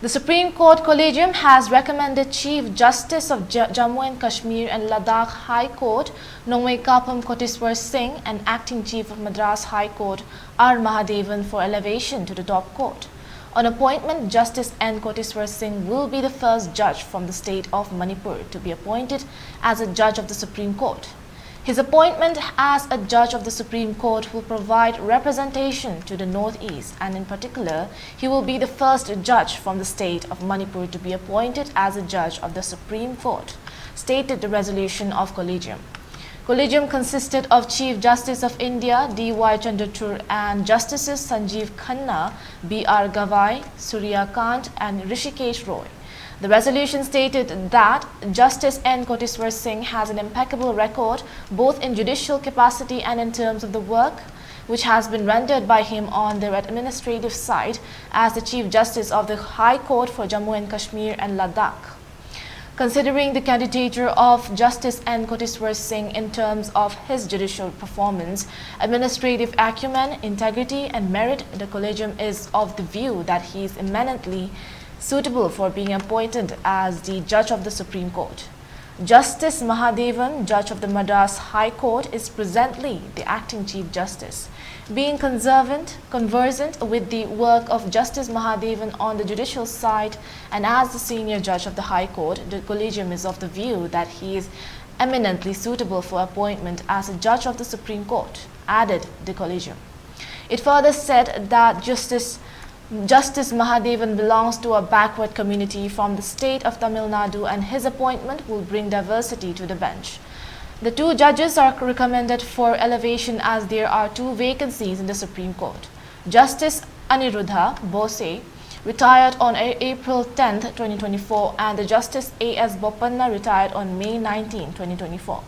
The Supreme Court Collegium has recommended Chief Justice of Jammu and Kashmir and Ladakh High Court Nongmei Kapam Koteswar Singh and Acting Chief of Madras High Court R. Mahadevan for elevation to the top court. On appointment, Justice N. Koteswar Singh will be the first judge from the state of Manipur to be appointed as a judge of the Supreme Court. His appointment as a judge of the Supreme Court will provide representation to the Northeast, and in particular, he will be the first judge from the state of Manipur to be appointed as a judge of the Supreme Court, stated the resolution of Collegium. Collegium consisted of Chief Justice of India D.Y. Chandrachud and Justices Sanjeev Khanna, B.R. Gavai, Surya Kant and Rishikesh Roy. The resolution stated that Justice N. Koteswar Singh has an impeccable record both in judicial capacity and in terms of the work which has been rendered by him on the administrative side as the Chief Justice of the High Court for Jammu and Kashmir and Ladakh. Considering the candidature of Justice N. Koteswar Singh in terms of his judicial performance, administrative acumen, integrity and merit, the Collegium is of the view that he is eminently suitable for being appointed as the judge of the Supreme Court. Justice Mahadevan, judge of the Madras High Court, is presently the acting Chief Justice. Being conversant with the work of Justice Mahadevan on the judicial side and as the senior judge of the High Court, the Collegium is of the view that he is eminently suitable for appointment as a judge of the Supreme Court, added the Collegium. It further said that Justice Mahadevan belongs to a backward community from the state of Tamil Nadu and his appointment will bring diversity to the bench. The two judges are recommended for elevation as there are two vacancies in the Supreme Court. Justice Aniruddha Bose retired on April 10, 2024 and the Justice A.S. Bopanna retired on May 19, 2024.